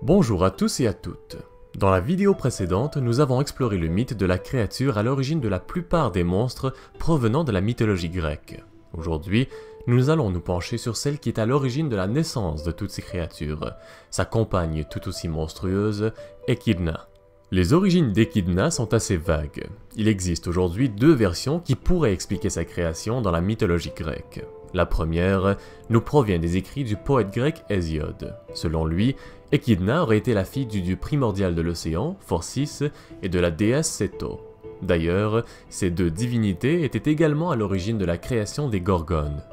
Bonjour à tous et à toutes. Dans la vidéo précédente, nous avons exploré le mythe de la créature à l'origine de la plupart des monstres provenant de la mythologie grecque. Aujourd'hui, nous allons nous pencher sur celle qui est à l'origine de la naissance de toutes ces créatures, sa compagne tout aussi monstrueuse, Echidna. Les origines d'Echidna sont assez vagues. Il existe aujourd'hui deux versions qui pourraient expliquer sa création dans la mythologie grecque. La première nous provient des écrits du poète grec Hésiode. Selon lui, Echidna aurait été la fille du dieu primordial de l'océan, Phorcys, et de la déesse Ceto. D'ailleurs, ces deux divinités étaient également à l'origine de la création des Gorgones.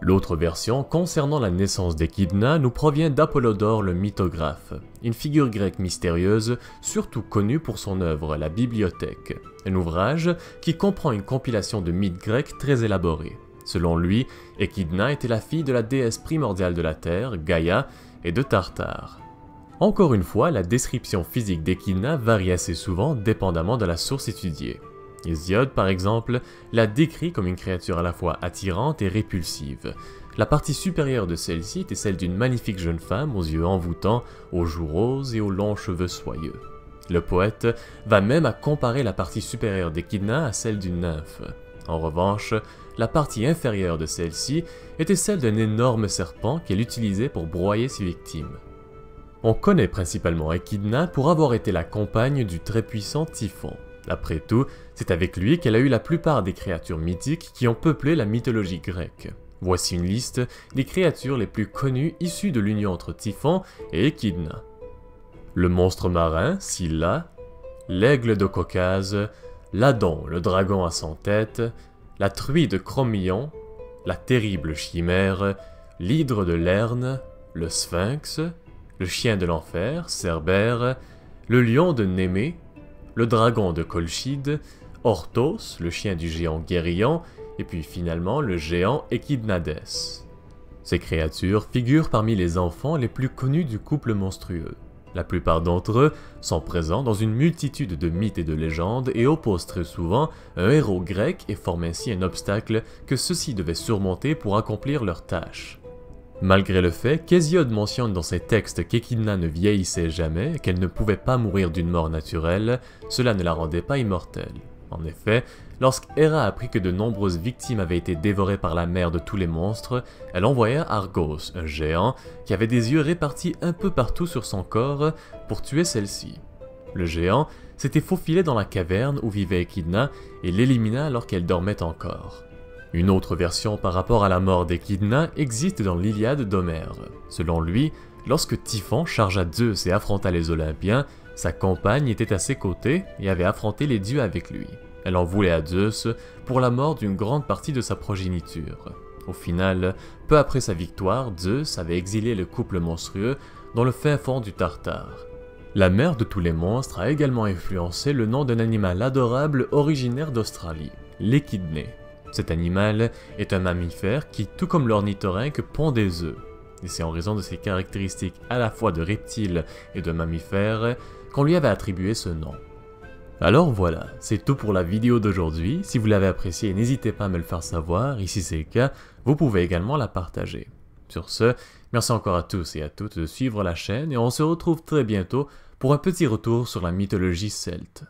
L'autre version concernant la naissance d'Echidna nous provient d'Apollodore le mythographe, une figure grecque mystérieuse, surtout connue pour son œuvre La Bibliothèque, un ouvrage qui comprend une compilation de mythes grecs très élaborés. Selon lui, Echidna était la fille de la déesse primordiale de la Terre, Gaïa, et de Tartare. Encore une fois, la description physique d'Echidna varie assez souvent dépendamment de la source étudiée. Hésiode, par exemple, la décrit comme une créature à la fois attirante et répulsive. La partie supérieure de celle-ci était celle d'une magnifique jeune femme aux yeux envoûtants, aux joues roses et aux longs cheveux soyeux. Le poète va même à comparer la partie supérieure d'Echidna à celle d'une nymphe. En revanche, la partie inférieure de celle-ci était celle d'un énorme serpent qu'elle utilisait pour broyer ses victimes. On connaît principalement Echidna pour avoir été la compagne du très puissant Typhon. Après tout, c'est avec lui qu'elle a eu la plupart des créatures mythiques qui ont peuplé la mythologie grecque. Voici une liste des créatures les plus connues issues de l'union entre Typhon et Echidna. Le monstre marin, Scylla, l'aigle de Caucase, l'Adon, le dragon à 100 têtes, la truie Chromillon, la terrible chimère, l'hydre de Lerne, le sphinx, le chien de l'enfer, Cerbère, le lion de Némée, le dragon de Colchide, Orthos, le chien du géant Guérillon, et puis finalement le géant Echidnadès. Ces créatures figurent parmi les enfants les plus connus du couple monstrueux. La plupart d'entre eux sont présents dans une multitude de mythes et de légendes et opposent très souvent un héros grec et forment ainsi un obstacle que ceux-ci devaient surmonter pour accomplir leur tâche. Malgré le fait qu'Hésiode mentionne dans ses textes qu'Echidna ne vieillissait jamais et qu'elle ne pouvait pas mourir d'une mort naturelle, cela ne la rendait pas immortelle. En effet, lorsqu'Héra apprit que de nombreuses victimes avaient été dévorées par la mère de tous les monstres, elle envoya Argos, un géant, qui avait des yeux répartis un peu partout sur son corps, pour tuer celle-ci. Le géant s'était faufilé dans la caverne où vivait Echidna et l'élimina alors qu'elle dormait encore. Une autre version par rapport à la mort d'Echidna existe dans l'Iliade d'Homère. Selon lui, lorsque Typhon chargea Zeus et affronta les Olympiens, sa compagne était à ses côtés et avait affronté les dieux avec lui. Elle en voulait à Zeus pour la mort d'une grande partie de sa progéniture. Au final, peu après sa victoire, Zeus avait exilé le couple monstrueux dans le fin fond du Tartare. La mère de tous les monstres a également influencé le nom d'un animal adorable originaire d'Australie, l'Échidné. Cet animal est un mammifère qui, tout comme l'ornithorynque, pond des œufs. Et c'est en raison de ses caractéristiques à la fois de reptile et de mammifère qu'on lui avait attribué ce nom. Alors voilà, c'est tout pour la vidéo d'aujourd'hui. Si vous l'avez appréciée, n'hésitez pas à me le faire savoir, et si c'est le cas, vous pouvez également la partager. Sur ce, merci encore à tous et à toutes de suivre la chaîne, et on se retrouve très bientôt pour un petit retour sur la mythologie celte.